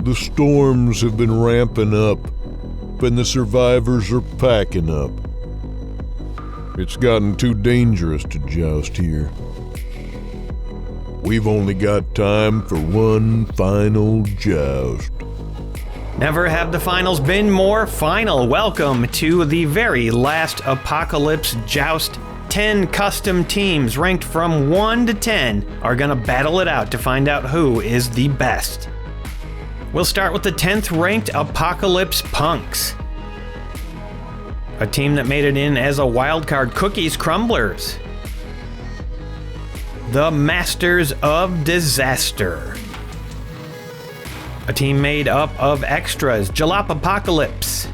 The storms have been ramping up, and the survivors are packing up. It's gotten too dangerous to joust here. We've only got time for one final joust. Never have the finals been more final. Welcome to the very last Apocalypse Joust. 10 custom teams ranked from 1 to 10 are gonna battle it out to find out who is the best. We'll start with the 10th ranked Apocalypse Punks. A team that made it in as a wildcard, Cookies Crumblers. The Masters of Disaster. A team made up of extras, Jalop Apocalypse.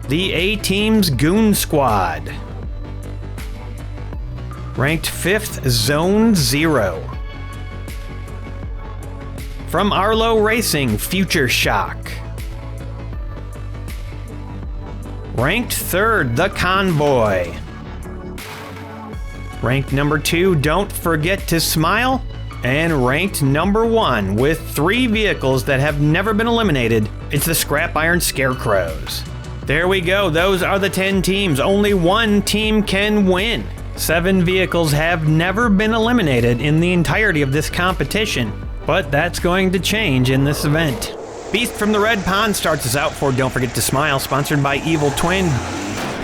The A-Team's Goon Squad. Ranked 5th, Zone 0. From Arlo Racing, Future Shock. Ranked 3rd, The Convoy. Ranked number 2, Don't Forget to Smile. And ranked number 1, with 3 vehicles that have never been eliminated, it's the Scrap Iron Scarecrows. There we go, those are the 10 teams. Only one team can win. 7 vehicles have never been eliminated in the entirety of this competition, but that's going to change in this event. Beast from the Red Pond starts us out for Don't Forget to Smile, sponsored by Evil Twin.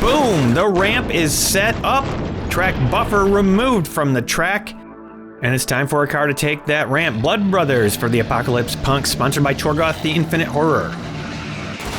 Boom, the ramp is set up, track buffer removed from the track, and it's time for a car to take that ramp. Blood Brothers for the Apocalypse Punks, sponsored by Chorgoth the Infinite Horror.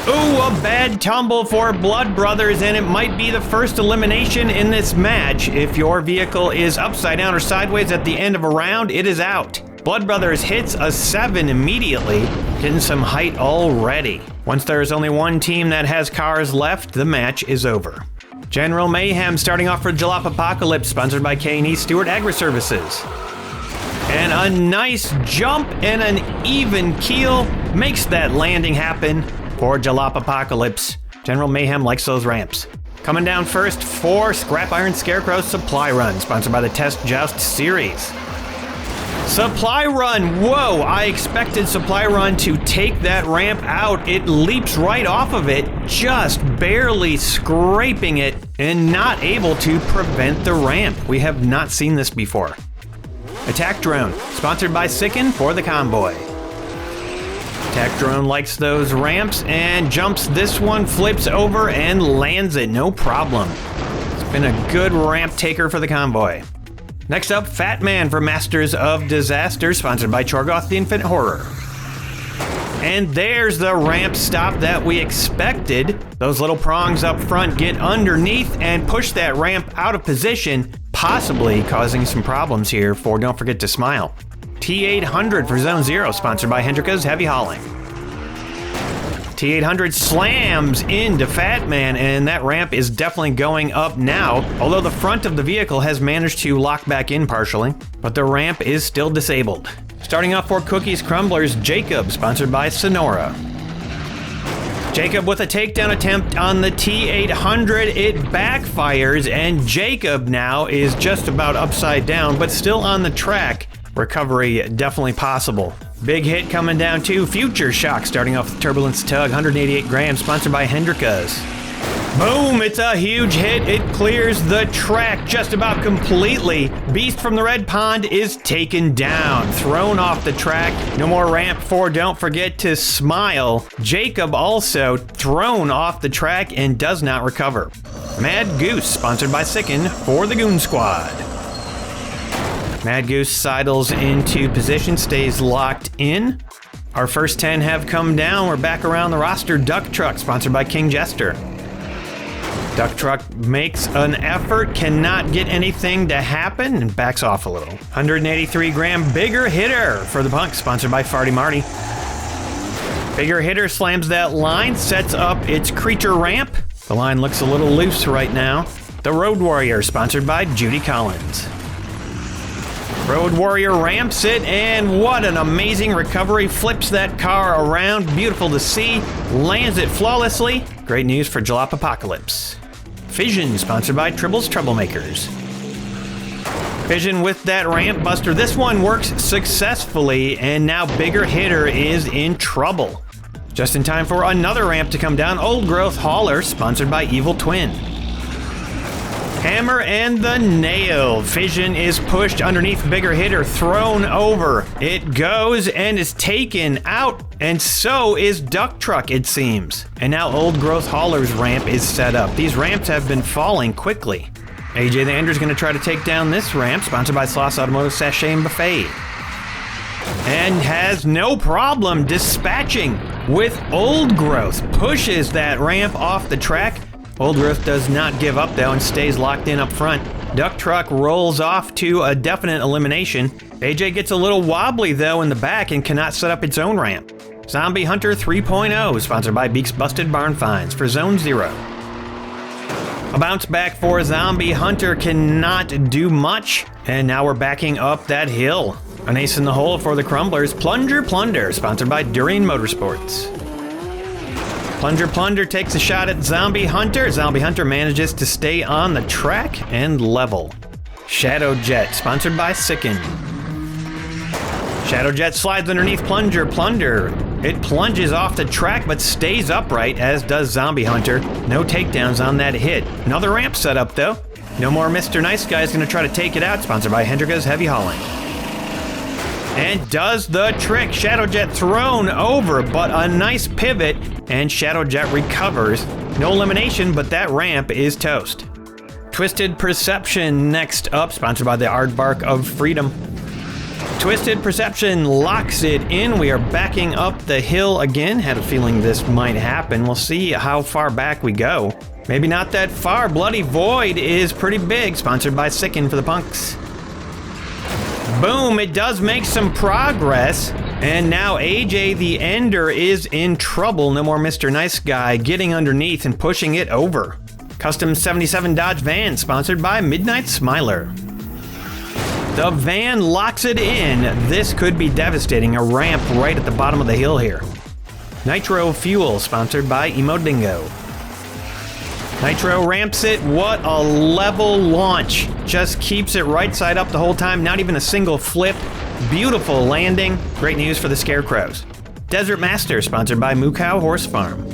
Ooh, a bad tumble for Blood Brothers, and it might be the first elimination in this match. If your vehicle is upside down or sideways at the end of a round, it is out. Blood Brothers hits a 7 immediately, getting some height already. Once there is only one team that has cars left, the match is over. General Mayhem starting off for Jalop Apocalypse, sponsored by K&E Stewart Agri-Services. And a nice jump and an even keel makes that landing happen for Jalop Apocalypse. General Mayhem likes those ramps. Coming down first for Scrap Iron Scarecrow Supply Run, sponsored by the Test Joust Series. Supply Run, whoa, I expected Supply Run to take that ramp out. It leaps right off of it, just barely scraping it and not able to prevent the ramp. We have not seen this before. Attack Drone, sponsored by Sicken for the Convoy. Attack Drone likes those ramps and jumps this one, flips over and lands it, no problem. It's been a good ramp taker for the Convoy. Next up, Fat Man for Masters of Disaster, sponsored by Chorgoth the Infinite Horror. And there's the ramp stop that we expected. Those little prongs up front get underneath and push that ramp out of position, possibly causing some problems here for Don't Forget to Smile. T800 for Zone 0, sponsored by Hendrika's Heavy Hauling. T800 slams into Fat Man, and that ramp is definitely going up now, although the front of the vehicle has managed to lock back in partially, but the ramp is still disabled. Starting off for Cookies Crumblers, Jacob, sponsored by Sonora. Jacob with a takedown attempt on the T800, it backfires, and Jacob now is just about upside down, but still on the track. Recovery definitely possible. Big hit coming down to Future Shock, starting off with Turbulence Tug, 188 grams, sponsored by Hendrika's. Boom, it's a huge hit. It clears the track just about completely. Beast from the Red Pond is taken down, thrown off the track. No more ramp for Don't Forget to Smile. Jacob also thrown off the track and does not recover. Mad Goose, sponsored by Sicken for the Goon Squad. Mad Goose sidles into position, stays locked in. Our first 10 have come down. We're back around the roster. Duck Truck, sponsored by King Jester. Duck Truck makes an effort, cannot get anything to happen, and backs off a little. 183 gram Bigger Hitter for the Punk, sponsored by Farty Marty. Bigger Hitter slams that line, sets up its creature ramp. The line looks a little loose right now. The Road Warrior, sponsored by Judy Collins. Road Warrior ramps it, and what an amazing recovery. Flips that car around, beautiful to see. Lands it flawlessly. Great news for Jalop Apocalypse. Fission, sponsored by Tribble's Troublemakers. Fission with that ramp buster. This one works successfully, and now Bigger Hitter is in trouble. Just in time for another ramp to come down. Old Growth Hauler, sponsored by Evil Twin. Hammer and the nail. Fission is pushed underneath Bigger Hitter, thrown over. It goes and is taken out, and so is Duck Truck, it seems. And now Old Growth Hauler's ramp is set up. These ramps have been falling quickly. AJ the Ender's going to try to take down this ramp, sponsored by Sloss Automotive Sachet and Buffet. And has no problem dispatching with Old Growth. Pushes that ramp off the track. Old Growth does not give up though and stays locked in up front. Duck Truck rolls off to a definite elimination. AJ gets a little wobbly though in the back and cannot set up its own ramp. Zombie Hunter 3.0, sponsored by Beak's Busted Barn Finds for Zone 0. A bounce back for Zombie Hunter cannot do much, and now we're backing up that hill. An ace in the hole for the Crumblers. Plunger Plunder, sponsored by Durian Motorsports. Plunger Plunder takes a shot at Zombie Hunter. Zombie Hunter manages to stay on the track and level. Shadow Jet, sponsored by Sicken. Shadow Jet slides underneath Plunger Plunder. It plunges off the track but stays upright, as does Zombie Hunter. No takedowns on that hit. Another ramp setup though. No more Mr. Nice Guy is going to try to take it out, sponsored by Hendrika's Heavy Hauling. And does the trick. Shadow Jet thrown over, but a nice pivot, and Shadow Jet recovers. No elimination, but that ramp is toast. Twisted Perception next up, sponsored by the Aardvark of Freedom. Twisted Perception locks it in. We are backing up the hill again. Had a feeling this might happen. We'll see how far back we go. Maybe not that far. Bloody Void is pretty big, sponsored by Sicken for the Punks. Boom, it does make some progress, and now AJ the Ender is in trouble. No more Mr. Nice Guy getting underneath and pushing it over. Custom 77 Dodge Van, sponsored by Midnight Smiler. The van locks it in. This could be devastating. A ramp right at the bottom of the hill here. Nitro Fuel, sponsored by Emo Dingo. Nitro ramps it. What a level launch. Just keeps it right side up the whole time. Not even a single flip. Beautiful landing. Great news for the Scarecrows. Desert Master, sponsored by Moo Cow Horse Farm.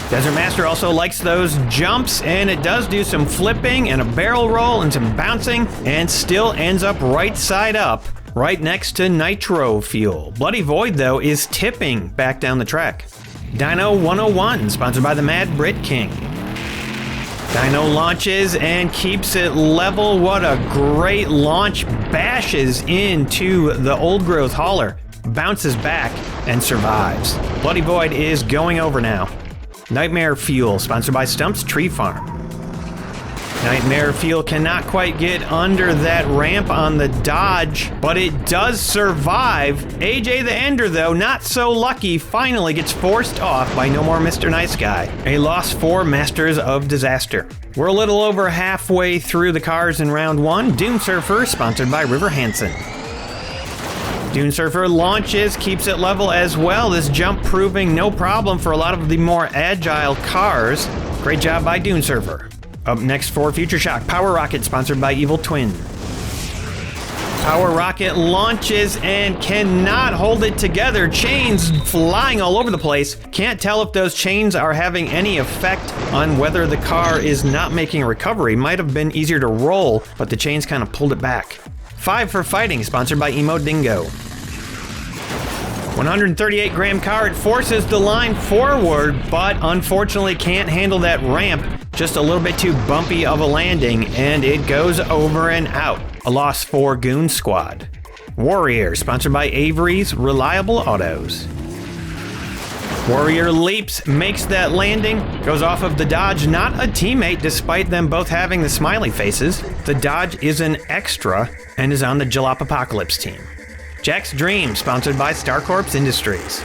Desert Master also likes those jumps, and it does do some flipping and a barrel roll and some bouncing, and still ends up right side up, right next to Nitro Fuel. Bloody Void, though, is tipping back down the track. Dino 101, sponsored by the Mad Brit King. Dino launches and keeps it level. What a great launch. Bashes into the Old Growth Hauler, bounces back, and survives. Bloody Void is going over now. Nightmare Fuel, sponsored by Stump's Tree Farm. Nightmare Fuel cannot quite get under that ramp on the dodge, but it does survive. AJ the Ender, though, not so lucky, finally gets forced off by No More Mr. Nice Guy. A loss for Masters of Disaster. We're a little over halfway through the cars in round one. Dune Surfer, sponsored by River Hansen. Dune Surfer launches, keeps it level as well. This jump proving no problem for a lot of the more agile cars. Great job by Dune Surfer. Up next for Future Shock, Power Rocket, sponsored by Evil Twin. Power Rocket launches and cannot hold it together. Chains flying all over the place. Can't tell if those chains are having any effect on whether the car is not making a recovery. Might have been easier to roll, but the chains kind of pulled it back. 5 for Fighting, sponsored by Emo Dingo. 138 gram car, it forces the line forward, but unfortunately can't handle that ramp. Just a little bit too bumpy of a landing, and it goes over and out. A loss for Goon Squad. Warrior, sponsored by Avery's Reliable Autos. Warrior leaps, makes that landing, goes off of the dodge, not a teammate despite them both having the smiley faces. The dodge is an extra and is on the Jalop Apocalypse team. Jack's Dream, sponsored by StarCorps Industries.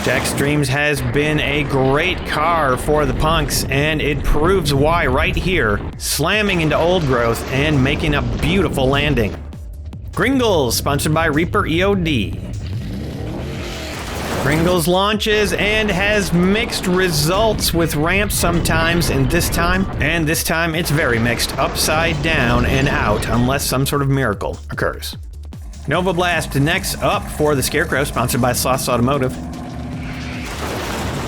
Jack's Dreams has been a great car for the Punks, and it proves why right here, slamming into Old Growth and making a beautiful landing. Gringles, sponsored by Reaper EOD. Pringles launches and has mixed results with ramps sometimes, and this time it's very mixed, upside down and out, unless some sort of miracle occurs. Nova Blast next up for the Scarecrow, sponsored by Sauce Automotive.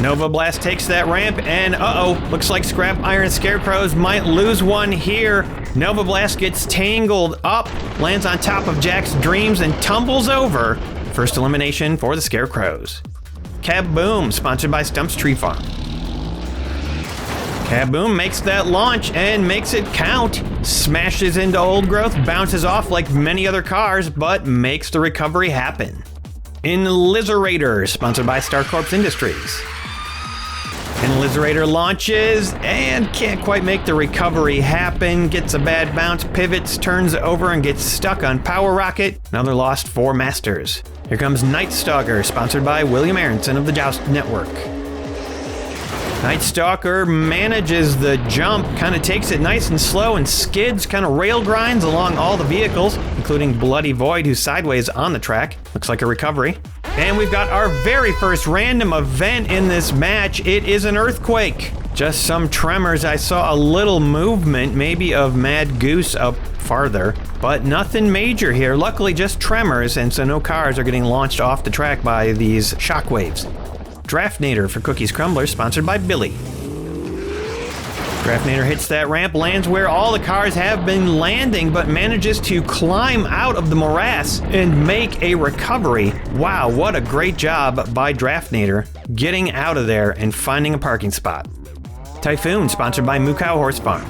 Nova Blast takes that ramp, and looks like Scrap Iron Scarecrows might lose one here. Nova Blast gets tangled up, lands on top of Jack's Dreams, and tumbles over. First elimination for the Scarecrows. Kaboom, sponsored by Stump's Tree Farm. Kaboom makes that launch and makes it count. Smashes into Old Growth, bounces off like many other cars, but makes the recovery happen. Inlizerator, sponsored by Star Corps Industries. Inlizerator launches and can't quite make the recovery happen. Gets a bad bounce, pivots, turns over, and gets stuck on Power Rocket. Another lost for Masters. Here comes Night Stalker, sponsored by William Aronson of the Joust Network. Night Stalker manages the jump, kind of takes it nice and slow and skids, kind of rail grinds along all the vehicles, including Bloody Void, who's sideways on the track. Looks like a recovery. And we've got our very first random event in this match. It is an earthquake. Just some tremors. I saw a little movement, maybe of Mad Goose up farther, but nothing major here. Luckily, just tremors, and so no cars are getting launched off the track by these shockwaves. Draftnator for Cookies Crumbler, sponsored by Billy. Draftnator hits that ramp, lands where all the cars have been landing, but manages to climb out of the morass and make a recovery. Wow, what a great job by Draftnator getting out of there and finding a parking spot. Typhoon, sponsored by Moo Cow Horse Farm.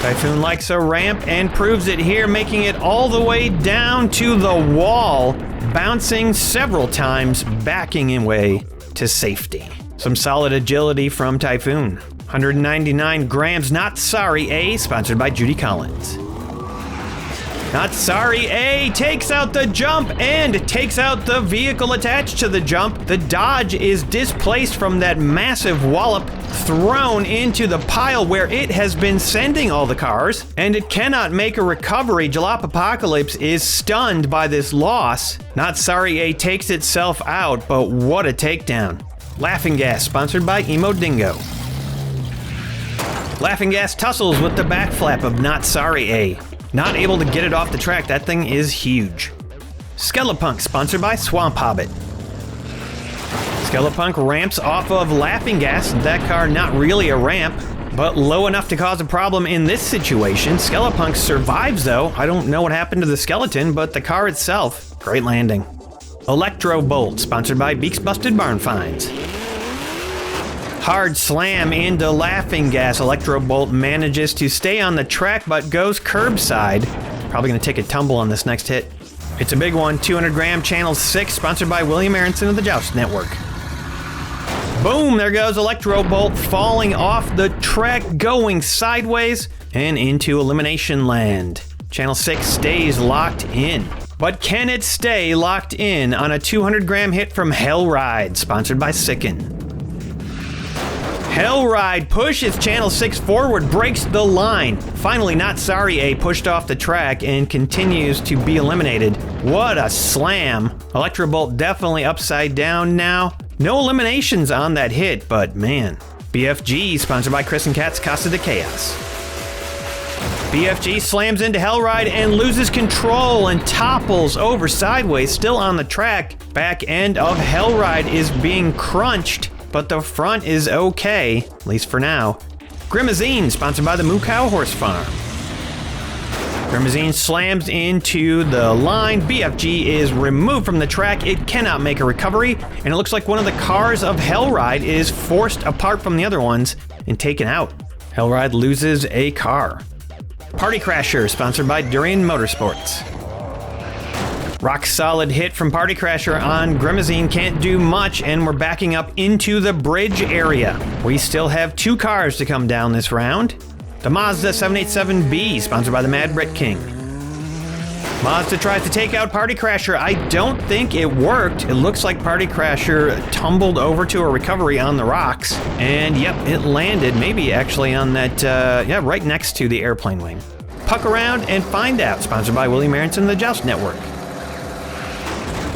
Typhoon likes a ramp and proves it here, making it all the way down to the wall, bouncing several times, backing away to safety. Some solid agility from Typhoon. 199 grams, Not Sorry A, sponsored by Judy Collins. Not Sorry A takes out the jump and takes out the vehicle attached to the jump. The Dodge is displaced from that massive wallop, thrown into the pile where it has been sending all the cars, and it cannot make a recovery. Jalop Apocalypse is stunned by this loss. Not Sorry A takes itself out, but what a takedown. Laughing Gas, sponsored by Emo Dingo. Laughing Gas tussles with the back flap of Not Sorry A. Not able to get it off the track, that thing is huge. Skelepunk, sponsored by Swamp Hobbit. Skelepunk ramps off of Laughing Gas, that car not really a ramp, but low enough to cause a problem in this situation. Skelepunk survives though. I don't know what happened to the skeleton, but the car itself, great landing. Electro Bolt, sponsored by Beaks Busted Barn Finds. Hard slam into Laughing Gas. Electro Bolt manages to stay on the track, but goes curbside. Probably gonna take a tumble on this next hit. It's a big one, 200 gram, channel 6, sponsored by William Aronson of the Joust Network. Boom, there goes Electro Bolt falling off the track, going sideways and into elimination land. Channel 6 stays locked in. But can it stay locked in on a 200 gram hit from Hellride, sponsored by Sicken? Hellride pushes Channel 6 forward, breaks the line. Finally, Not Sorry A pushed off the track and continues to be eliminated. What a slam. Electrobolt definitely upside down now. No eliminations on that hit, but man. BFG, sponsored by Chris and Kat's Casa de Chaos. BFG slams into Hellride and loses control and topples over sideways, still on the track. Back end of Hellride is being crunched, but the front is okay, at least for now. Grimazine, sponsored by the Moo Cow Horse Farm. Grimazine slams into the line. BFG is removed from the track. It cannot make a recovery, and it looks like one of the cars of Hellride is forced apart from the other ones and taken out. Hellride loses a car. Party Crasher, sponsored by Durian Motorsports. Rock solid hit from Party Crasher on Grimazine, can't do much, and we're backing up into the bridge area. We still have 2 cars to come down this round. The Mazda 787B, sponsored by the Mad Brit King. Mazda tries to take out Party Crasher. I don't think it worked. It looks like Party Crasher tumbled over to a recovery on the rocks, and yep, it landed maybe actually on that, right next to the airplane wing. Puck Around and Find Out, sponsored by William Aronson, the Joust Network.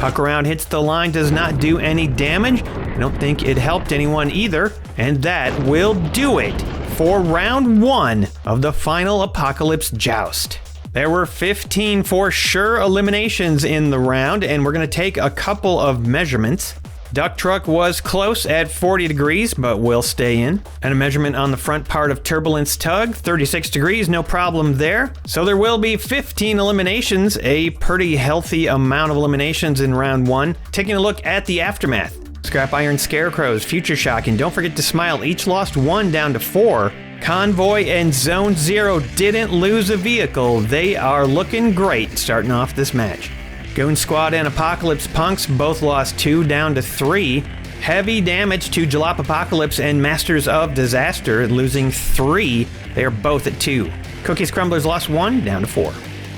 Puck around hits the line, does not do any damage. I don't think it helped anyone either. And that will do it for round 1 of the final Apocalypse Joust. There were 15 for sure eliminations in the round, and we're going to take a couple of measurements. Duck Truck was close at 40 degrees, but will stay in. And a measurement on the front part of Turbulence Tug, 36 degrees, no problem there. So there will be 15 eliminations, a pretty healthy amount of eliminations in round 1. Taking a look at the aftermath. Scrap Iron Scarecrows, Future Shock, and Don't Forget to Smile each lost 1 down to 4. Convoy and Zone Zero didn't lose a vehicle. They are looking great starting off this match. Goon Squad and Apocalypse Punks both lost 2 down to 3. Heavy damage to Jalop Apocalypse and Masters of Disaster, losing 3. They are both at 2. Cookies Crumblers lost 1 down to 4.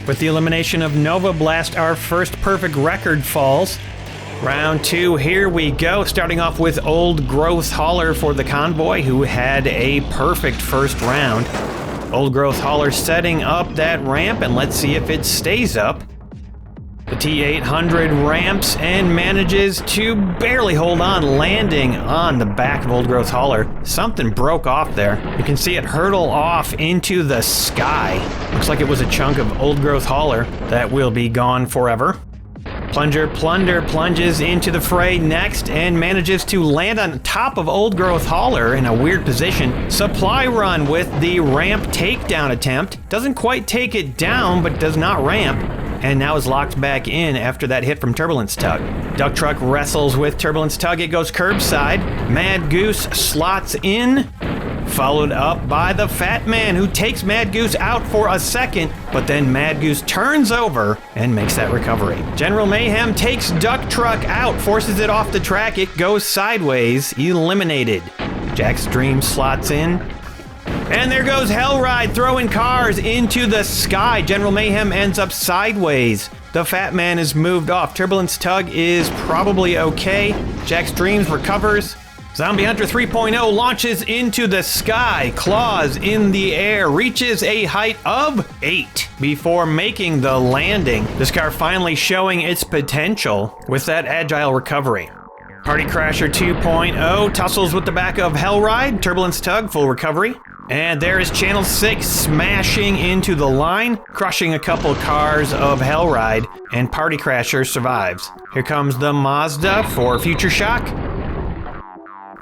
With the elimination of Nova Blast, our first perfect record falls. Round 2, here we go. Starting off with Old Growth Hauler for the Convoy, who had a perfect first round. Old Growth Hauler setting up that ramp, and let's see if it stays up. The T-800 ramps and manages to barely hold on, landing on the back of Old Growth Hauler. Something broke off there. You can see it hurtle off into the sky. Looks like it was a chunk of Old Growth Hauler that will be gone forever. Plunger Plunder plunges into the fray next and manages to land on top of Old Growth Hauler in a weird position. Supply Run with the ramp takedown attempt. Doesn't quite take it down, but does not ramp. And now is locked back in after that hit from Turbulence Tug. Duck Truck wrestles with Turbulence Tug. It goes curbside. Mad Goose slots in. Followed up by the Fat Man, who takes Mad Goose out for a second, but then Mad Goose turns over and makes that recovery. General Mayhem takes Duck Truck out, forces it off the track. It goes sideways, eliminated. Jack's Dream slots in. And there goes Hellride, throwing cars into the sky. General Mayhem ends up sideways. The Fat Man is moved off. Turbulence Tug is probably okay. Jack's Dreams recovers. Zombie Hunter 3.0 launches into the sky, claws in the air, reaches a height of 8 before making the landing. This car finally showing its potential with that agile recovery. Party Crasher 2.0 tussles with the back of Hellride, Turbulence Tug, full recovery. And there is Channel 6 smashing into the line, crushing a couple cars of Hellride, and Party Crasher survives. Here comes the Mazda for Future Shock.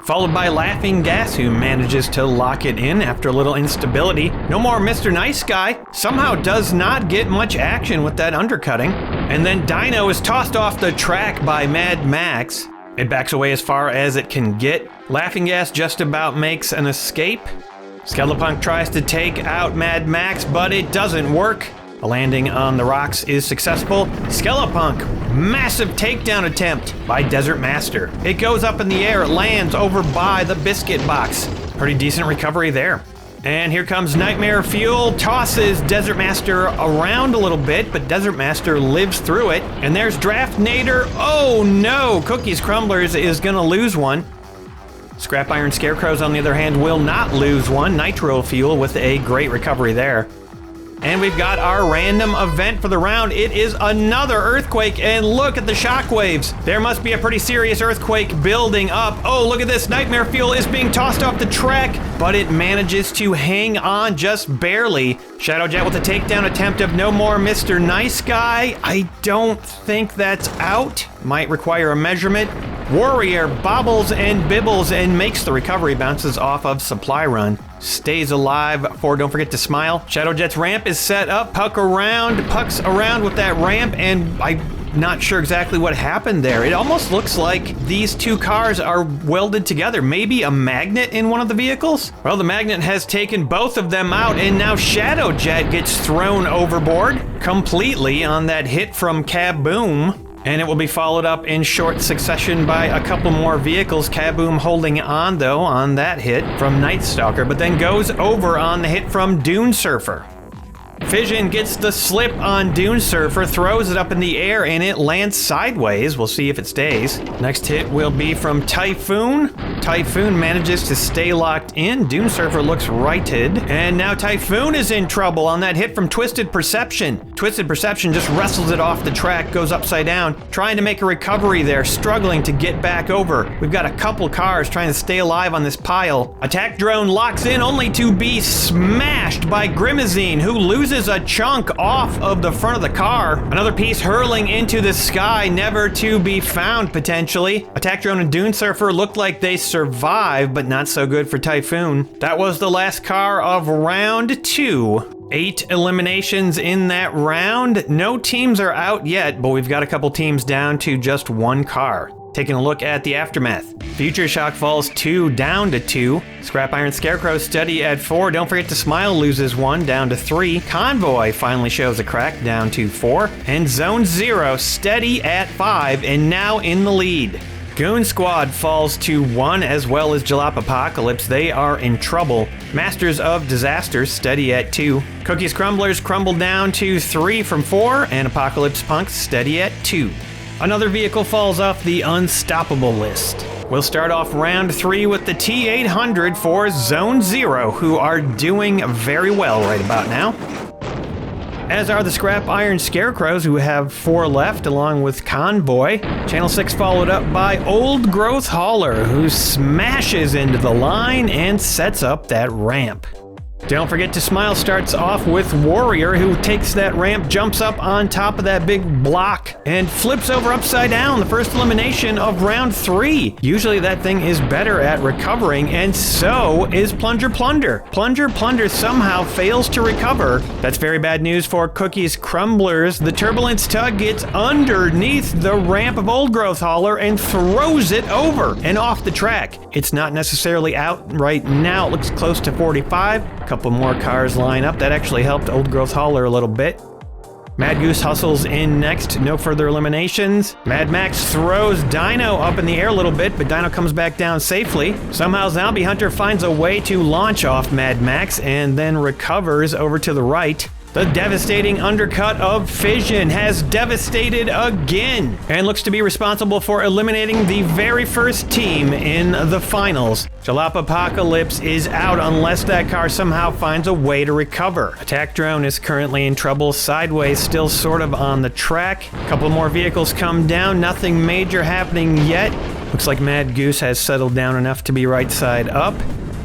Followed by Laughing Gas, who manages to lock it in after a little instability. No more Mr. Nice Guy. Somehow does not get much action with that undercutting. And then Dino is tossed off the track by Mad Max. It backs away as far as it can get. Laughing Gas just about makes an escape. Skelepunk tries to take out Mad Max, but it doesn't work. A landing on the rocks is successful. Skelepunk, massive takedown attempt by Desert Master. It goes up in the air, it lands over by the biscuit box. Pretty decent recovery there. And here comes Nightmare Fuel, tosses Desert Master around a little bit, but Desert Master lives through it. And there's Draft Nader. Oh no, Cookies Crumblers is gonna lose one. Scrap Iron Scarecrows, on the other hand, will not lose one. Nitro Fuel with a great recovery there. And we've got our random event for the round. It is another earthquake, and look at the shockwaves. There must be a pretty serious earthquake building up. Oh, look at this. Nightmare Fuel is being tossed off the track, but it manages to hang on just barely. Shadow Jet with a takedown attempt of No More Mr. Nice Guy. I don't think that's out. Might require a measurement. Warrior bobbles and bibbles and makes the recovery, bounces off of Supply Run. Stays alive for Don't Forget to Smile. Shadow Jet's ramp is set up. Pucks around with that ramp, and I'm not sure exactly what happened there. It almost looks like these two cars are welded together. Maybe a magnet in one of the vehicles? Well, the magnet has taken both of them out, and now Shadow Jet gets thrown overboard completely on that hit from Kaboom. And it will be followed up in short succession by a couple more vehicles. Kaboom holding on, though, on that hit from Night Stalker, but then goes over on the hit from Dune Surfer. Fission gets the slip on Dune Surfer, throws it up in the air, and it lands sideways. We'll see if it stays. Next hit will be from Typhoon. Typhoon manages to stay locked in. Dune Surfer looks righted. And now Typhoon is in trouble on that hit from Twisted Perception. Twisted Perception just wrestles it off the track, goes upside down, trying to make a recovery there, struggling to get back over. We've got a couple cars trying to stay alive on this pile. Attack Drone locks in only to be smashed by Grimazine, who loses a chunk off of the front of the car. Another piece hurling into the sky, never to be found potentially. Attack Drone and Dune Surfer looked like they survived, but not so good for Typhoon. That was the last car of round 2. 8 eliminations in that round. No teams are out yet, but we've got a couple teams down to just 1 car. Taking a look at the aftermath. Future Shock falls 2 down to 2. Scrap Iron Scarecrow steady at 4. Don't forget to Smile loses 1 down to 3. Convoy finally shows a crack down to 4. And Zone 0 steady at 5 and now in the lead. Goon Squad falls to 1 as well as Jalop Apocalypse. They are in trouble. Masters of Disaster steady at 2. Cookies Crumblers crumble down to 3 from 4. And Apocalypse Punks steady at 2. Another vehicle falls off the unstoppable list. We'll start off round 3 with the T800 for Zone 0, who are doing very well right about now. As are the Scrap Iron Scarecrows, who have 4 left, along with Convoy. Channel 6 followed up by Old Growth Hauler, who smashes into the line and sets up that ramp. Don't forget to Smile starts off with Warrior, who takes that ramp, jumps up on top of that big block, and flips over upside down. The first elimination of round 3. Usually that thing is better at recovering, and so is Plunger Plunder. Plunger Plunder somehow fails to recover. That's very bad news for Cookies Crumblers. The Turbulence Tug gets underneath the ramp of Old Growth Hauler and throws it over and off the track. It's not necessarily out right now. It looks close to 45. Couple more cars line up. That actually helped Old Growth Hauler a little bit. Mad Goose hustles in next. No further eliminations. Mad Max throws Dino up in the air a little bit, but Dino comes back down safely. Somehow Zombie Hunter finds a way to launch off Mad Max and then recovers over to the right. The devastating undercut of Fission has devastated again and looks to be responsible for eliminating the very first team in the finals. Jalop Apocalypse is out unless that car somehow finds a way to recover. Attack Drone is currently in trouble. Sideways still sort of on the track. A couple more vehicles come down. Nothing major happening yet. Looks like Mad Goose has settled down enough to be right side up.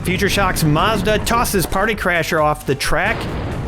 Future Shock's Mazda tosses Party Crasher off the track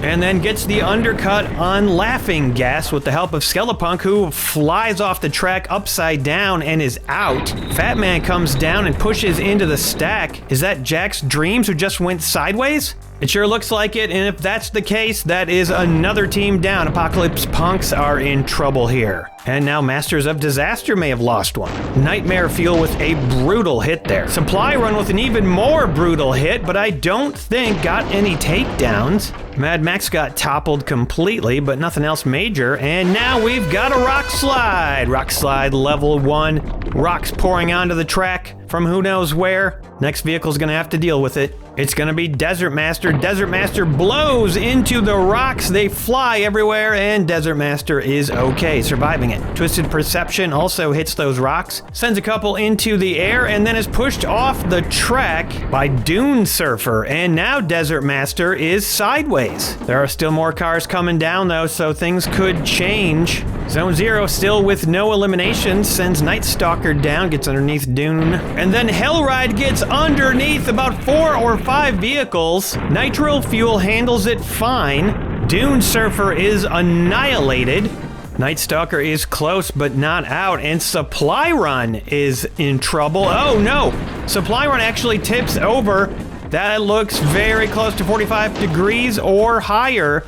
and then gets the undercut on Laughing Gas with the help of Skelepunk, who flies off the track upside down and is out. Fat Man comes down and pushes into the stack. Is that Jack's Dreams, who just went sideways? It sure looks like it, and if that's the case, that is another team down. Apocalypse Punks are in trouble here. And now Masters of Disaster may have lost one. Nightmare Fuel with a brutal hit there. Supply Run with an even more brutal hit, but I don't think got any takedowns. Mad Max got toppled completely, but nothing else major. And now we've got a Rock Slide. Rock Slide level 1. Rocks pouring onto the track from who knows where. Next vehicle's gonna have to deal with it. It's gonna be Desert Master. Desert Master blows into the rocks. They fly everywhere, and Desert Master is okay, surviving it. Twisted Perception also hits those rocks, sends a couple into the air, and then is pushed off the track by Dune Surfer. And now Desert Master is sideways. There are still more cars coming down though, so things could change. Zone 0 still with no eliminations, sends Night Stalker down, gets underneath Dune. And then Hellride gets underneath about 4 or 5 vehicles. Nitro Fuel handles it fine. Dune Surfer is annihilated. Night Stalker is close but not out, and Supply Run is in trouble. Oh no! Supply Run actually tips over. That looks very close to 45 degrees or higher.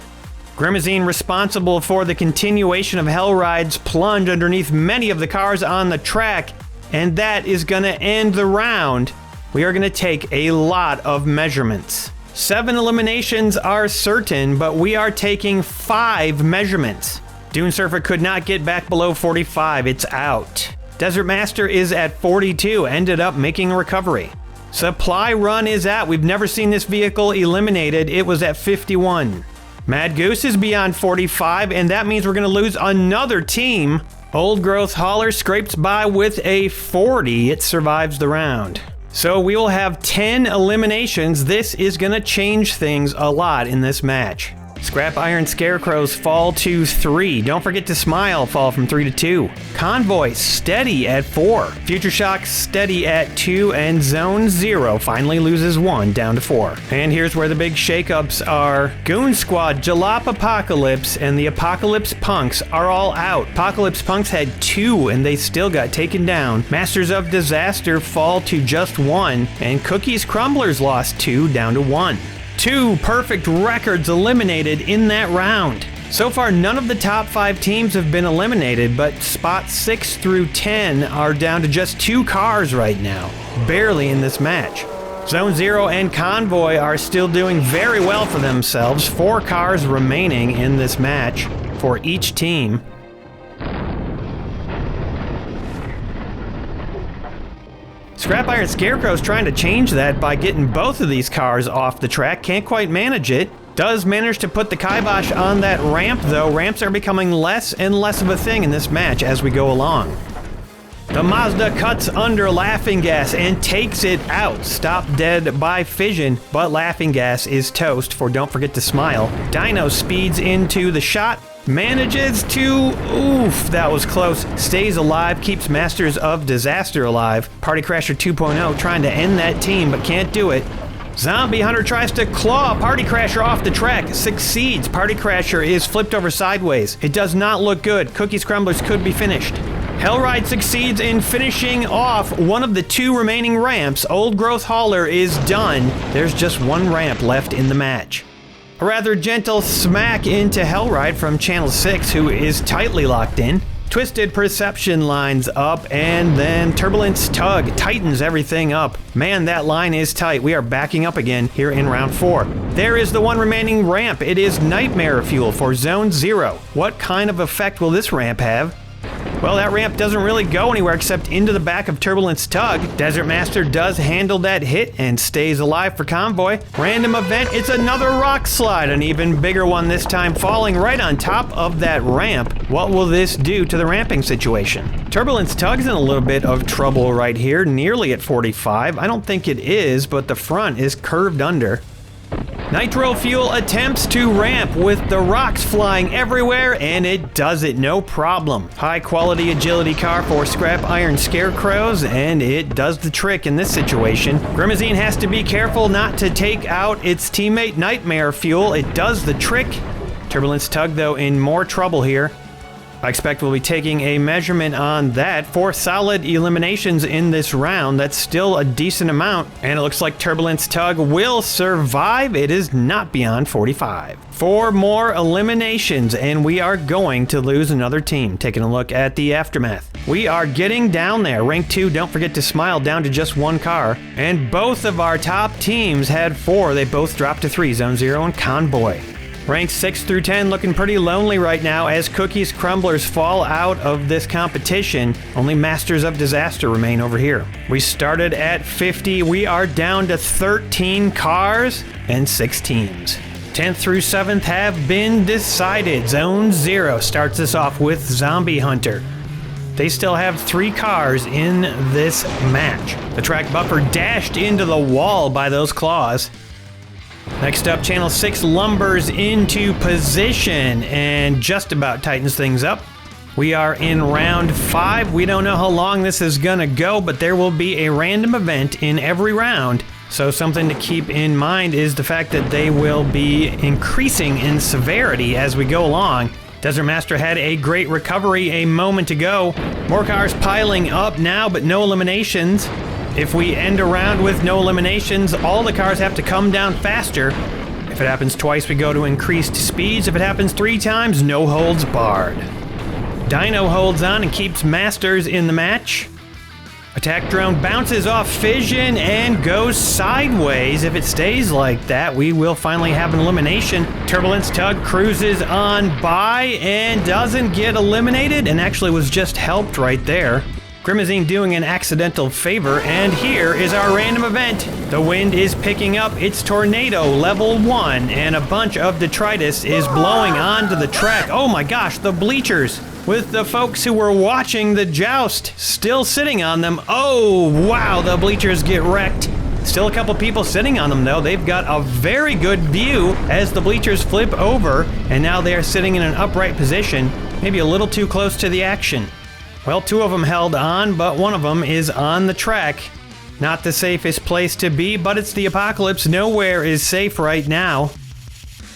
Grimazine responsible for the continuation of Hellride's plunge underneath many of the cars on the track, and that is gonna end the round. We are gonna take a lot of measurements. 7 eliminations are certain, but we are taking 5 measurements. Dune Surfer could not get back below 45, it's out. Desert Master is at 42, ended up making a recovery. Supply Run is out. We've never seen this vehicle eliminated. It was at 51. Mad Goose is beyond 45, and that means we're going to lose another team. Old Growth Hauler scrapes by with a 40. It survives the round. So we will have 10 eliminations. This is going to change things a lot in this match. Scrap Iron Scarecrows fall to 3. Don't forget to Smile fall from 3 to 2. Convoy steady at 4. Future Shock steady at 2. And Zone 0 finally loses 1 down to 4. And here's where the big shakeups are. Goon Squad, Jalop Apocalypse, and the Apocalypse Punks are all out. Apocalypse Punks had 2 and they still got taken down. Masters of Disaster fall to just 1. And Cookies Crumblers lost 2 down to 1. 2 perfect records eliminated in that round. So far, none of the top 5 teams have been eliminated, but spots 6 through 10 are down to just 2 cars right now, barely in this match. Zone 0 and Convoy are still doing very well for themselves. 4 cars remaining in this match for each team. Scrap Iron Scarecrow's trying to change that by getting both of these cars off the track. Can't quite manage it. Does manage to put the kibosh on that ramp, though. Ramps are becoming less and less of a thing in this match as we go along. The Mazda cuts under Laughing Gas and takes it out. Stopped dead by Fission, but Laughing Gas is toast for Don't Forget to Smile. Dino speeds into the shot. Manages to, oof, that was close. Stays alive, keeps Masters of Disaster alive. Party Crasher 2.0 trying to end that team, but can't do it. Zombie Hunter tries to claw Party Crasher off the track. Succeeds. Party Crasher is flipped over sideways. It does not look good. Cookies Crumblers could be finished. Hellride succeeds in finishing off one of the 2 remaining ramps. Old Growth Hauler is done. There's just 1 ramp left in the match. A rather gentle smack into Hellride from Channel 6, who is tightly locked in. Twisted Perception lines up, and then Turbulence Tug tightens everything up. Man, that line is tight. We are backing up again here in round 4. There is the 1 remaining ramp. It is Nightmare Fuel for Zone 0. What kind of effect will this ramp have? Well, that ramp doesn't really go anywhere except into the back of Turbulence Tug. Desert Master does handle that hit and stays alive for Convoy. Random event, it's another rock slide, an even bigger one this time, falling right on top of that ramp. What will this do to the ramping situation? Turbulence Tug's in a little bit of trouble right here, nearly at 45. I don't think it is, but the front is curved under. Nitro Fuel attempts to ramp with the rocks flying everywhere, and it does it no problem. High quality agility car for Scrap Iron Scarecrows, and it does the trick in this situation. Grimazine has to be careful not to take out its teammate Nightmare Fuel. It does the trick. Turbulence Tug, though, in more trouble here. I expect we'll be taking a measurement on that. 4 solid eliminations in this round. That's still a decent amount. And it looks like Turbulence Tug will survive. It is not beyond 45. 4 more eliminations, and we are going to lose another team. Taking a look at the aftermath. We are getting down there. Rank 2, Don't Forget to Smile, down to just 1 car. And both of our top teams had 4. They both dropped to 3, Zone 0 and Convoy. Ranks 6 through 10 looking pretty lonely right now as Cookies Crumblers fall out of this competition. Only Masters of Disaster remain over here. We started at 50. We are down to 13 cars and 6 teams. 10th through 7th have been decided. Zone 0 starts us off with Zombie Hunter. They still have 3 cars in this match. The track buffer dashed into the wall by those claws. Next up, Channel 6 lumbers into position and just about tightens things up. We are in round 5. We don't know how long this is gonna go, but there will be a random event in every round. So something to keep in mind is the fact that they will be increasing in severity as we go along. Desert Master had a great recovery a moment ago. More cars piling up now, but no eliminations. If we end a round with no eliminations, all the cars have to come down faster. If it happens twice, we go to increased speeds. If it happens 3 times, no holds barred. Dino holds on and keeps Masters in the match. Attack drone bounces off Fission and goes sideways. If it stays like that, we will finally have an elimination. Turbulence Tug cruises on by and doesn't get eliminated, and actually was just helped right there. Grimazine doing an accidental favor, and here is our random event. The wind is picking up, it's Tornado level 1, and a bunch of detritus is blowing onto the track. Oh my gosh, the bleachers, with the folks who were watching the joust still sitting on them. Oh wow, the bleachers get wrecked. Still a couple people sitting on them though. They've got a very good view as the bleachers flip over, and now they are sitting in an upright position, maybe a little too close to the action. Well, 2 of them held on, but 1 of them is on the track. Not the safest place to be, but it's the Apocalypse. Nowhere is safe right now.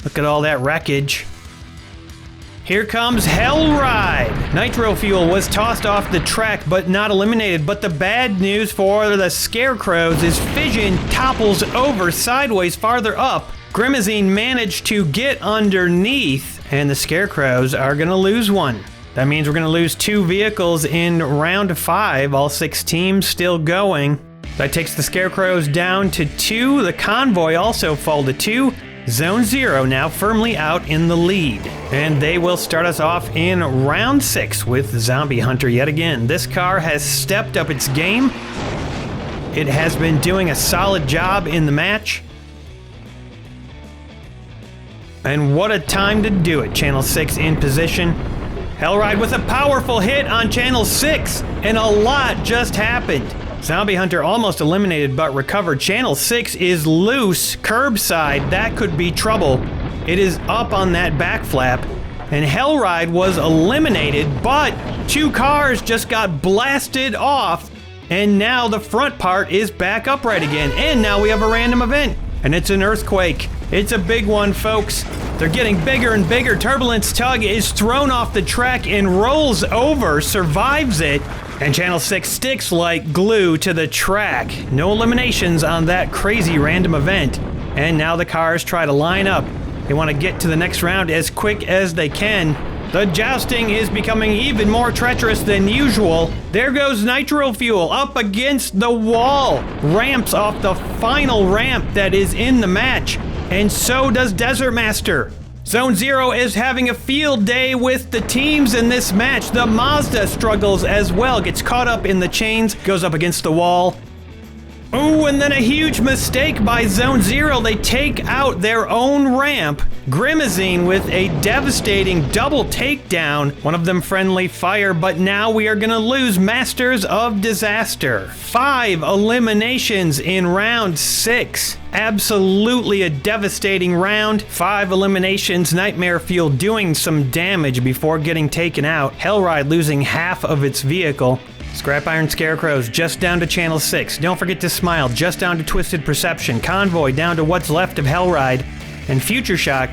Look at all that wreckage. Here comes Hellride. Nitro fuel was tossed off the track, but not eliminated. But the bad news for the Scarecrows is Fission topples over sideways farther up. Grimazine managed to get underneath, and the Scarecrows are going to lose one. That means we're going to lose 2 vehicles in round 5, all 6 teams still going. That takes the Scarecrows down to 2. The Convoy also fall to 2. Zone 0 now firmly out in the lead. And they will start us off in round 6 with Zombie Hunter yet again. This car has stepped up its game. It has been doing a solid job in the match. And what a time to do it. Channel 6 in position. Hellride with a powerful hit on Channel 6, and a lot just happened. Zombie Hunter almost eliminated but recovered. Channel 6 is loose, curbside, that could be trouble. It is up on that back flap, and Hellride was eliminated, but 2 cars just got blasted off, and now the front part is back upright again, and now we have a random event, and it's an earthquake. It's a big one, folks. They're getting bigger and bigger. Turbulence Tug is thrown off the track and rolls over, survives it, and Channel 6 sticks like glue to the track. No eliminations on that crazy random event. And now the cars try to line up. They want to get to the next round as quick as they can. The jousting is becoming even more treacherous than usual. There goes Nitro Fuel up against the wall. Ramps off the final ramp that is in the match. And so does Desert Master. Zone 0 is having a field day with the teams in this match. The Mazda struggles as well, gets caught up in the chains, goes up against the wall. Ooh, and then a huge mistake by Zone 0. They take out their own ramp. Grimazine with a devastating double takedown. One of them friendly fire, but now we are going to lose Masters of Disaster. 5 eliminations in round 6. Absolutely a devastating round. 5 eliminations. Nightmare Fuel doing some damage before getting taken out. Hellride losing half of its vehicle. Scrap Iron Scarecrows just down to Channel 6. Don't forget to Smile just down to Twisted Perception. Convoy down to what's left of Hellride. And Future Shock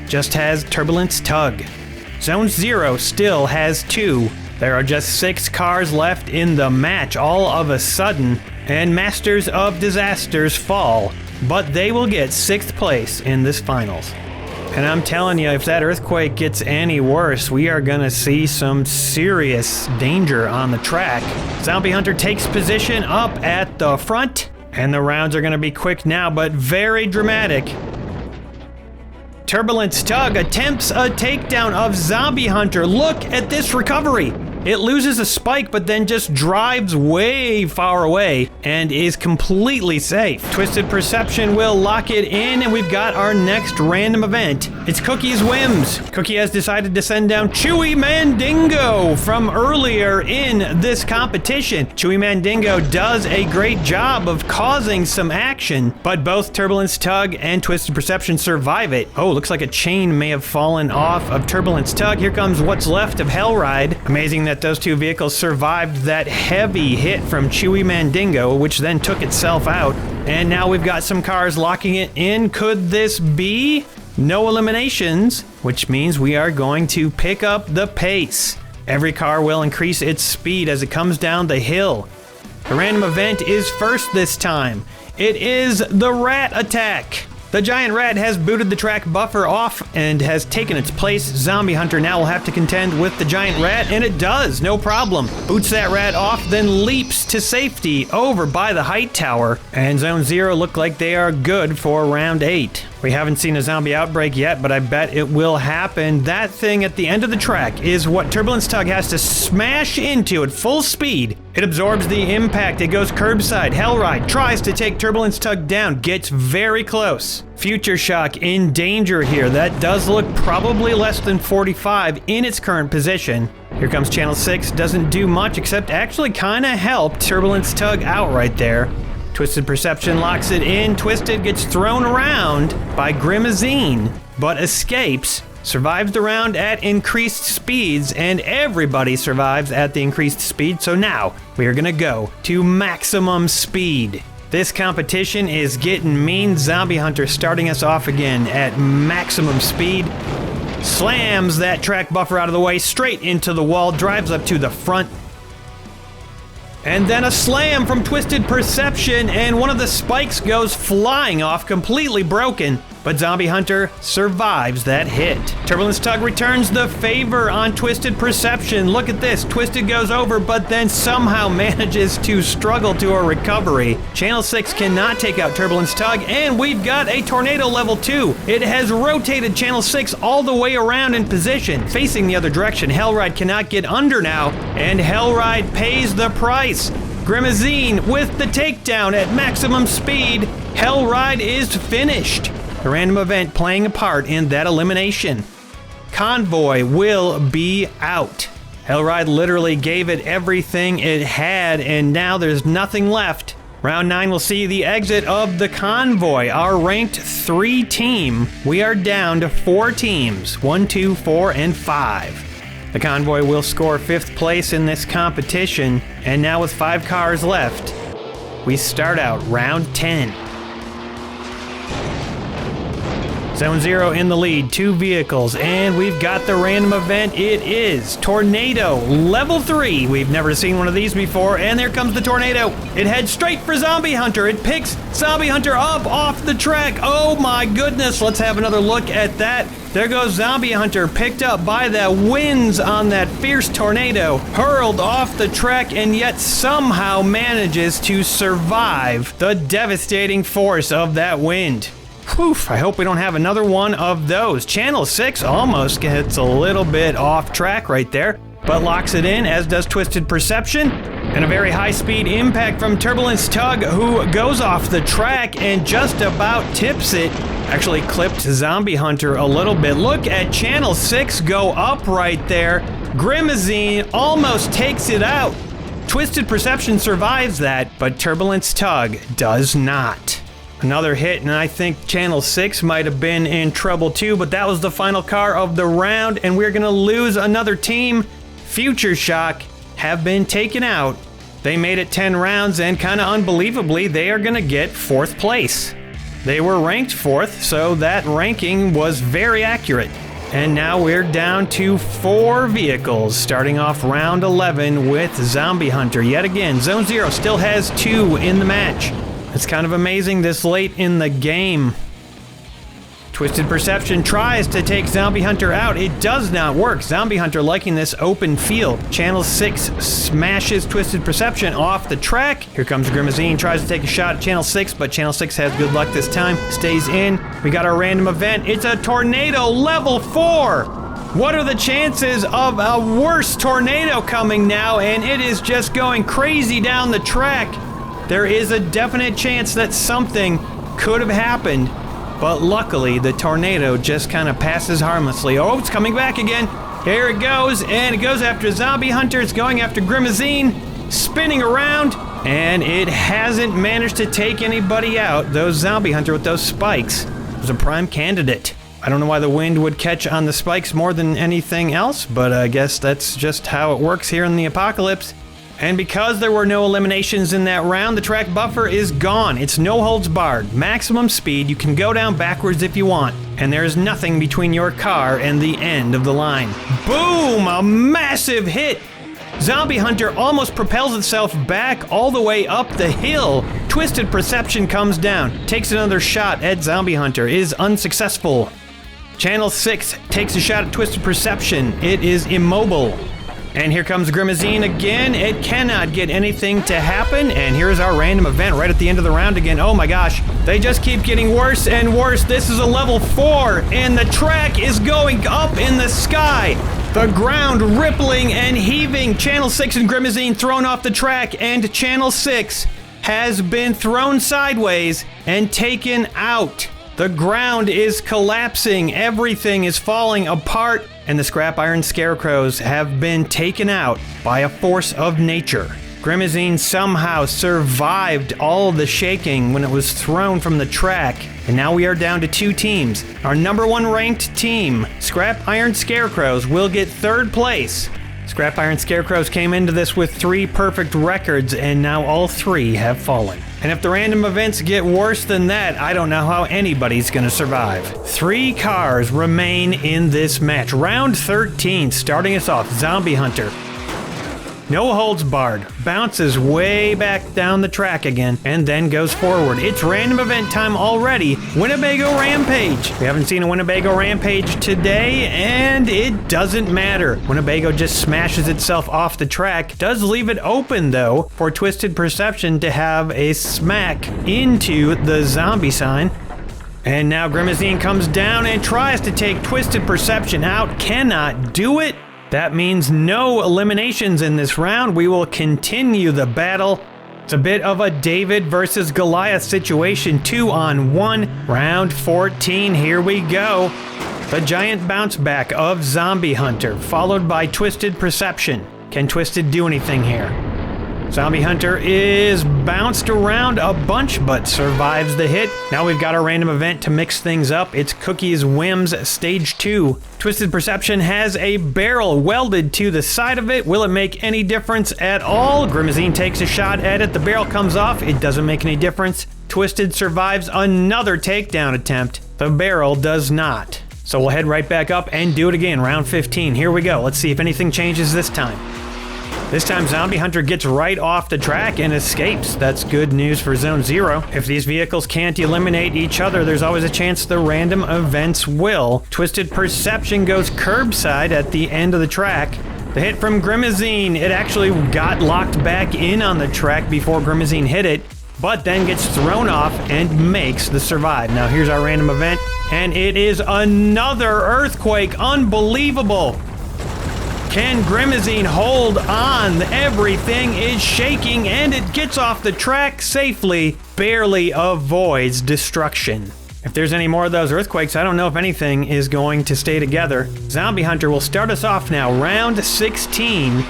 just has Turbulence Tug. Zone 0 still has 2. There are just 6 cars left in the match all of a sudden. And Masters of Disasters fall. But they will get 6th place in this finals. And I'm telling you, if that earthquake gets any worse, we are gonna see some serious danger on the track. Zombie Hunter takes position up at the front, and the rounds are gonna be quick now, but very dramatic. Turbulence Tug attempts a takedown of Zombie Hunter. Look at this recovery. It loses a spike, but then just drives way far away and is completely safe. Twisted Perception will lock it in, and we've got our next random event. It's Cookie's Whims. Cookie has decided to send down Chewy Mandingo from earlier in this competition. Chewy Mandingo does a great job of causing some action, but both Turbulence Tug and Twisted Perception survive it. Oh, looks like a chain may have fallen off of Turbulence Tug. Here comes what's left of Hellride. Amazing that those 2 vehicles survived that heavy hit from Chewy Mandingo, which then took itself out. And now we've got some cars locking it in. Could this be? No eliminations, which means we are going to pick up the pace. Every car will increase its speed as it comes down the hill. The random event is first this time. It is the Rat Attack. The giant rat has booted the track buffer off and has taken its place. Zombie Hunter now will have to contend with the giant rat, and it does, no problem. Boots that rat off, then leaps to safety over by the height tower. And Zone 0 look like they are good for round 8. We haven't seen a zombie outbreak yet, but I bet it will happen. That thing at the end of the track is what Turbulence Tug has to smash into at full speed. It absorbs the impact. It goes curbside. Hellride tries to take Turbulence Tug down, gets very close. Future Shock in danger here. That does look probably less than 45 in its current position. Here comes Channel 6. Doesn't do much except actually kind of help Turbulence Tug out right there. Twisted Perception locks it in. Twisted gets thrown around by Grimazine, but escapes. Survives the round at increased speeds, and everybody survives at the increased speed. So now we are gonna go to maximum speed. This competition is getting mean. Zombie Hunter starting us off again at maximum speed. Slams that track buffer out of the way, straight into the wall, drives up to the front. And then a slam from Twisted Perception, and one of the spikes goes flying off, completely broken. But Zombie Hunter survives that hit. Turbulence Tug returns the favor on Twisted Perception. Look at this. Twisted goes over, but then somehow manages to struggle to a recovery. Channel 6 cannot take out Turbulence Tug, and we've got a Tornado Level 2. It has rotated Channel 6 all the way around in position, facing the other direction. Hellride cannot get under now, and Hellride pays the price. Grimazine with the takedown at maximum speed. Hellride is finished. The random event playing a part in that elimination. Convoy will be out. Hellride literally gave it everything it had, and now there's nothing left. Round 9 will see the exit of the Convoy, our ranked 3 team. We are down to 4 teams, 1, 2, 4, and 5. The Convoy will score 5th place in this competition, and now with 5 cars left, we start out round 10. Zone 0 in the lead, 2 vehicles, and we've got the random event. It is Tornado Level 3. We've never seen one of these before, and there comes the Tornado. It heads straight for Zombie Hunter. It picks Zombie Hunter up off the track. Oh my goodness, let's have another look at that. There goes Zombie Hunter, picked up by the winds on that fierce tornado, hurled off the track, and yet somehow manages to survive the devastating force of that wind. Whew, I hope we don't have another one of those. Channel 6 almost gets a little bit off track right there, but locks it in, as does Twisted Perception. And a very high-speed impact from Turbulence Tug, who goes off the track and just about tips it. Actually clipped Zombie Hunter a little bit. Look at Channel 6 go up right there. Grimazine almost takes it out. Twisted Perception survives that, but Turbulence Tug does not. Another hit, and I think Channel 6 might have been in trouble too, but that was the final car of the round, and we're gonna lose another team. Future Shock have been taken out. They made it 10 rounds, and kind of unbelievably, they are gonna get 4th place. They were ranked 4th, so that ranking was very accurate. And now we're down to 4 vehicles, starting off round 11 with Zombie Hunter. Yet again, Zone 0 still has 2 in the match. It's kind of amazing this late in the game. Twisted Perception tries to take Zombie Hunter out. It does not work. Zombie Hunter liking this open field. Channel 6 smashes Twisted Perception off the track. Here comes Grimazine, tries to take a shot at Channel 6, but Channel 6 has good luck this time. Stays in. We got our random event. It's a Tornado Level 4. What are the chances of a worse tornado coming now? And it is just going crazy down the track. There is a definite chance that something could have happened, but luckily the tornado just kind of passes harmlessly. Oh, it's coming back again. Here it goes, and it goes after Zombie Hunter. It's going after Grimazine, spinning around, and it hasn't managed to take anybody out. Those Zombie Hunter with those spikes was a prime candidate. I don't know why the wind would catch on the spikes more than anything else, but I guess that's just how it works here in the Apocalypse. And because there were no eliminations in that round, the track buffer is gone. It's no holds barred. Maximum speed. You can go down backwards if you want. And there is nothing between your car and the end of the line. Boom! A massive hit! Zombie Hunter almost propels itself back all the way up the hill. Twisted Perception comes down, takes another shot at Zombie Hunter, is unsuccessful. Channel 6 takes a shot at Twisted Perception. It is immobile. And here comes Grimazine again. It cannot get anything to happen. And here's our random event right at the end of the round again. Oh my gosh, they just keep getting worse and worse. This is a level 4, and the track is going up in the sky. The ground rippling and heaving. Channel 6 and Grimazine thrown off the track, and Channel 6 has been thrown sideways and taken out. The ground is collapsing, everything is falling apart, and the scrap iron scarecrows have been taken out by a force of nature. Grimazine somehow survived all the shaking when it was thrown from the track, and now we are down to 2 teams. Our number 1 ranked team, Scrap Iron Scarecrows, will get 3rd place. Scrap Iron Scarecrows came into this with 3 perfect records, and now all 3 have fallen. And if the random events get worse than that, I don't know how anybody's gonna survive. 3 cars remain in this match. Round 13, starting us off, Zombie Hunter. No holds barred, bounces way back down the track again, and then goes forward. It's random event time already. Winnebago Rampage. We haven't seen a Winnebago Rampage today, and it doesn't matter. Winnebago just smashes itself off the track. Does leave it open, though, for Twisted Perception to have a smack into the zombie sign. And now Grimazine comes down and tries to take Twisted Perception out. Cannot do it. That means no eliminations in this round. We will continue the battle. It's a bit of a David versus Goliath situation, 2-on-1. Round 14, here we go. The giant bounce back of Zombie Hunter, followed by Twisted Perception. Can Twisted do anything here? Zombie Hunter is bounced around a bunch, but survives the hit. Now we've got our random event to mix things up. It's Cookie's Whims Stage 2. Twisted Perception has a barrel welded to the side of it. Will it make any difference at all? Grimazine takes a shot at it. The barrel comes off. It doesn't make any difference. Twisted survives another takedown attempt. The barrel does not. So we'll head right back up and do it again. Round 15. Here we go. Let's see if anything changes this time. This time, Zombie Hunter gets right off the track and escapes. That's good news for Zone 0. If these vehicles can't eliminate each other, there's always a chance the random events will. Twisted Perception goes curbside at the end of the track. The hit from Grimazine, it actually got locked back in on the track before Grimazine hit it, but then gets thrown off and makes the survive. Now here's our random event, and it is another earthquake. Unbelievable. Can Grimazine hold on? Everything is shaking, and it gets off the track safely, barely avoids destruction. If there's any more of those earthquakes, I don't know if anything is going to stay together. Zombie Hunter will start us off now. Round 16.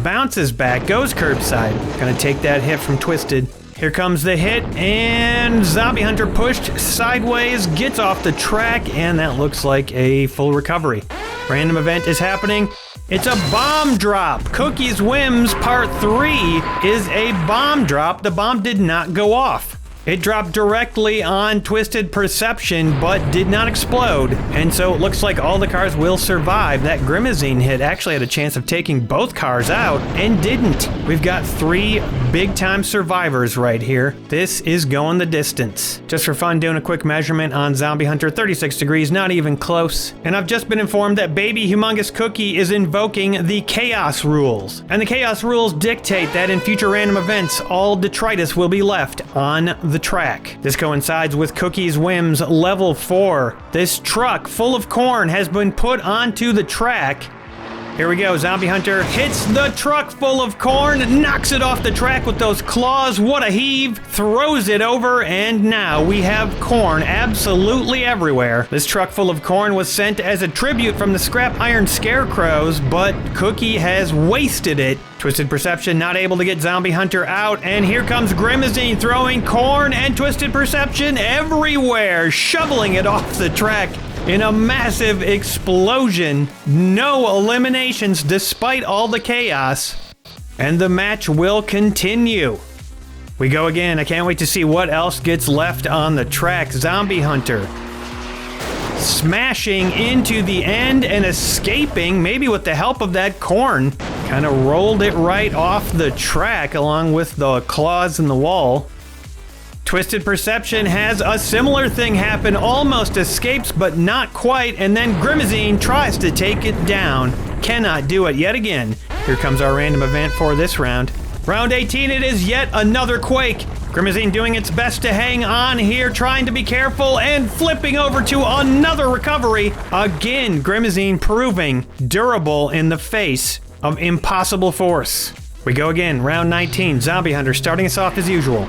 Bounces back, goes curbside. Gonna take that hit from Twisted. Here comes the hit, and Zombie Hunter pushed sideways, gets off the track, and that looks like a full recovery. Random event is happening. It's a bomb drop. Cookie's Whims Part 3 is a bomb drop. The bomb did not go off. It dropped directly on Twisted Perception, but did not explode. And so it looks like all the cars will survive. That Grimazine hit actually had a chance of taking both cars out and didn't. We've got 3 big-time survivors right here. This is going the distance. Just for fun, doing a quick measurement on Zombie Hunter, 36 degrees, not even close. And I've just been informed that Baby Humongous Cookie is invoking the Chaos Rules. And the Chaos Rules dictate that in future random events, all detritus will be left on the track. This coincides with Cookie's Whims Level 4. This truck full of corn has been put onto the track. Here we go. Zombie Hunter hits the truck full of corn, knocks it off the track with those claws. What a heave. Throws it over, and now we have corn absolutely everywhere. This truck full of corn was sent as a tribute from the Scrap Iron Scarecrows, but Cookie has wasted it. Twisted Perception not able to get Zombie Hunter out, and here comes Grimazine throwing corn and Twisted Perception everywhere, shoveling it off the track in a massive explosion. No eliminations despite all the chaos, and the match will continue. We go again. I can't wait to see what else gets left on the track. Zombie Hunter smashing into the end and escaping, maybe with the help of that corn. Kind of rolled it right off the track along with the claws in the wall. Twisted Perception has a similar thing happen, almost escapes but not quite, and then Grimazine tries to take it down. cannot do it yet again. Here comes our random event for this round. Round 18, it is yet another quake. Grimazine doing its best to hang on here, trying to be careful, and flipping over to another recovery. Again, Grimazine proving durable in the face of impossible force. We go again, round 19, Zombie Hunter starting us off as usual.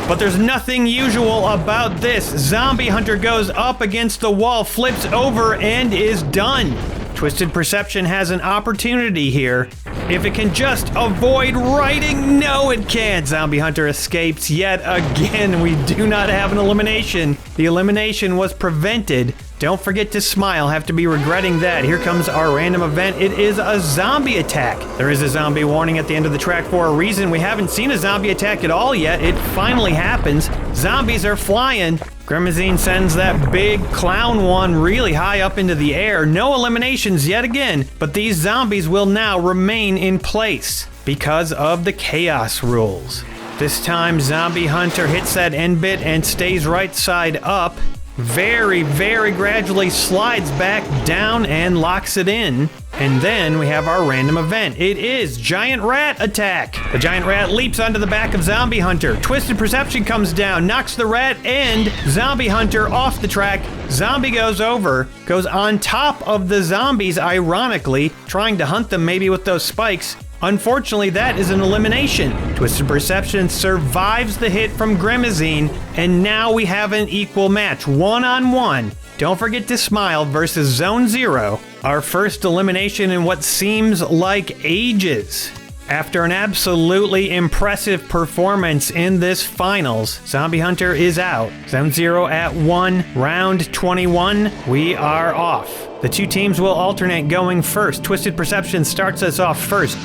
But there's nothing usual about this. Zombie Hunter goes up against the wall, flips over, and is done. Twisted Perception has an opportunity here. If it can just avoid writing, no it can't. Zombie Hunter escapes yet again. We do not have an elimination. The elimination was prevented. Don't forget to smile, have to be regretting that. Here comes our random event. It is a zombie attack. There is a zombie warning at the end of the track for a reason. We haven't seen a zombie attack at all yet. It finally happens. Zombies are flying. Grimazine sends that big clown one really high up into the air. No eliminations yet again, but these zombies will now remain in place because of the chaos rules. This time, Zombie Hunter hits that end bit and stays right side up. Very, very gradually slides back down and locks it in. And then we have our random event. It is Giant Rat Attack. The Giant Rat leaps onto the back of Zombie Hunter. Twisted Perception comes down, knocks the rat and Zombie Hunter off the track. Zombie goes over, goes on top of the zombies, ironically, trying to hunt them maybe with those spikes. Unfortunately, that is an elimination. Twisted Perception survives the hit from Grimazine, and now we have an equal match, 1-on-1. Don't forget to smile versus Zone Zero, our first elimination in what seems like ages. After an absolutely impressive performance in this finals, Zombie Hunter is out. Zone Zero at 1, round 21, we are off. The two teams will alternate going first. Twisted Perception starts us off first.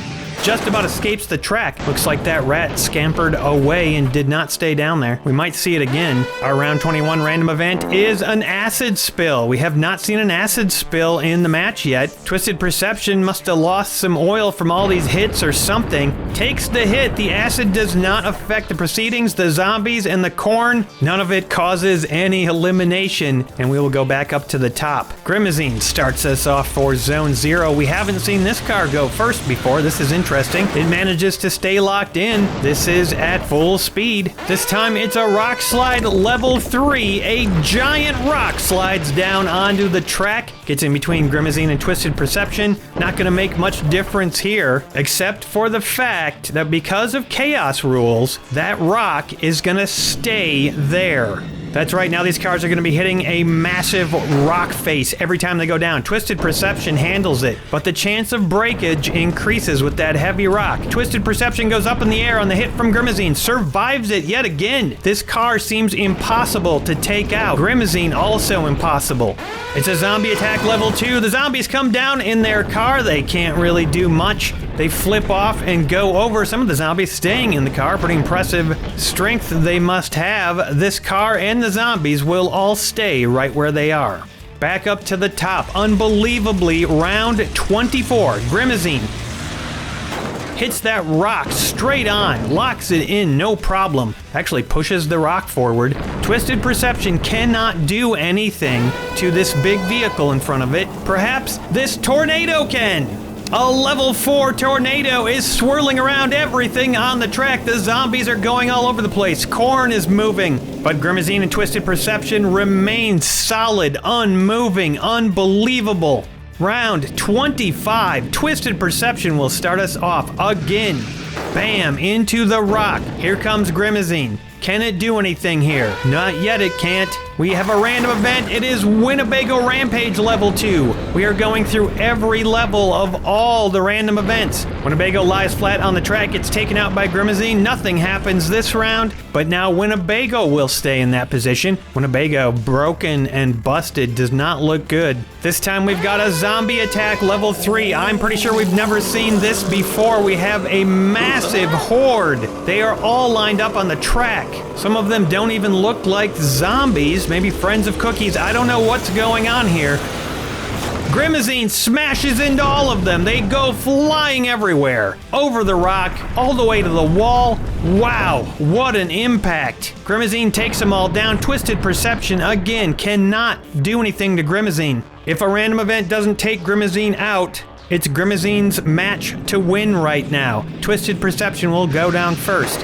Just about escapes the track. Looks like that rat scampered away and did not stay down there. We might see it again. Our round 21 random event is an acid spill. We have not seen an acid spill in the match yet. Twisted Perception must have lost some oil from all these hits or something. Takes the hit. The acid does not affect the proceedings, the zombies, and the corn. None of it causes any elimination, and we will go back up to the top. Grimazine starts us off for Zone Zero. We haven't seen this car go first before. This is interesting. It manages to stay locked in. This is at full speed. This time it's a rock slide level 3. A giant rock slides down onto the track. Gets in between Grimazine and Twisted Perception. Not going to make much difference here, except for the fact that because of chaos rules, that rock is going to stay there. That's right, now these cars are going to be hitting a massive rock face every time they go down. Twisted Perception handles it, but the chance of breakage increases with that heavy rock. Twisted Perception goes up in the air on the hit from Grimazine, survives it yet again. This car seems impossible to take out. Grimazine also impossible. It's a zombie attack level 2. The zombies come down in their car. They can't really do much. They flip off and go over. Some of the zombies staying in the car. Pretty impressive strength they must have. This car and the zombies will all stay right where they are. Back up to the top. Unbelievably, round 24. Grimazine hits that rock straight on, locks it in, no problem. Actually pushes the rock forward. Twisted Perception cannot do anything to this big vehicle in front of it. Perhaps this tornado can. A level 4 tornado is swirling around everything on the track. The zombies are going all over the place. Corn is moving, but Grimazine and Twisted Perception remain solid, unmoving, unbelievable. Round 25, Twisted Perception will start us off again. Bam, into the rock. Here comes Grimazine. Can it do anything here? Not yet, it can't. We have a random event. It is Winnebago Rampage level 2. We are going through every level of all the random events. Winnebago lies flat on the track. It's taken out by Grimazine. Nothing happens this round, but now Winnebago will stay in that position. Winnebago, broken and busted, does not look good. This time we've got a zombie attack level 3. I'm pretty sure we've never seen this before. We have a massive horde. They are all lined up on the track. Some of them don't even look like zombies, maybe friends of Cookies. I don't know what's going on here. Grimazine smashes into all of them. They go flying everywhere. Over the rock, all the way to the wall. Wow, what an impact. Grimazine takes them all down. Twisted Perception, again, cannot do anything to Grimazine. If a random event doesn't take Grimazine out, it's Grimizine's match to win right now. Twisted Perception will go down first.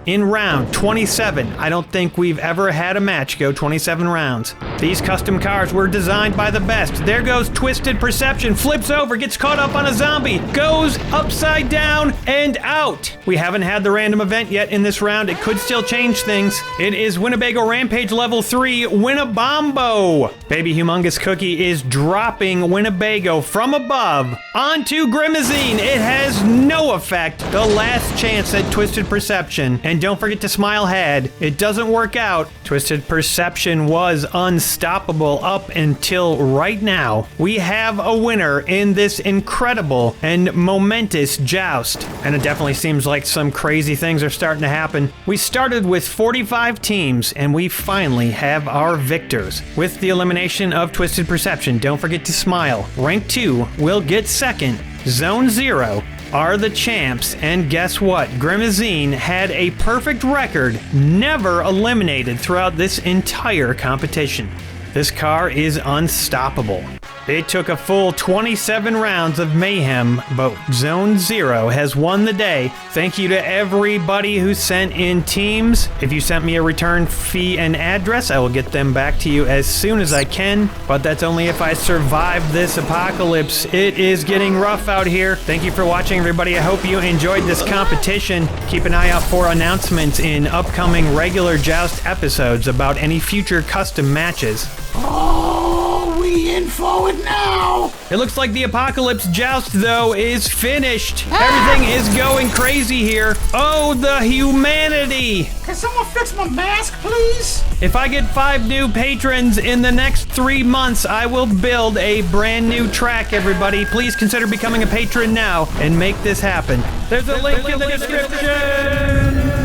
In round 27, I don't think we've ever had a match go 27 rounds. These custom cars were designed by the best. There goes Twisted Perception, flips over, gets caught up on a zombie, goes upside down and out. We haven't had the random event yet in this round. It could still change things. It is Winnebago Rampage level 3, Winnabombo. Baby Humongous Cookie is dropping Winnebago from above onto Grimazine. It has no effect. The last chance at Twisted Perception. And don't forget to smile had. It doesn't work out. Twisted Perception was unstoppable up until right now. We have a winner in this incredible and momentous joust. And it definitely seems like some crazy things are starting to happen. We started with 45 teams and we finally have our victors. With the elimination of Twisted Perception, don't forget to smile. Rank 2 will get second. Zone 0 are the champs, and guess what? Grimazine had a perfect record, never eliminated throughout this entire competition. This car is unstoppable. It took a full 27 rounds of mayhem, but Zone 0 has won the day. Thank you to everybody who sent in teams. If you sent me a return fee and address, I will get them back to you as soon as I can, but that's only if I survive this apocalypse. It is getting rough out here. Thank you for watching, everybody. I hope you enjoyed this competition. Keep an eye out for announcements in upcoming regular Joust episodes about any future custom matches. Oh, we in for it now. It looks like the Apocalypse Joust, though, is finished. Everything is going crazy here. Oh, the humanity. Can someone fix my mask, please? If I get 5 new patrons in the next 3 months, I will build a brand new track, everybody. Please consider becoming a patron now and make this happen. There's a link in the description.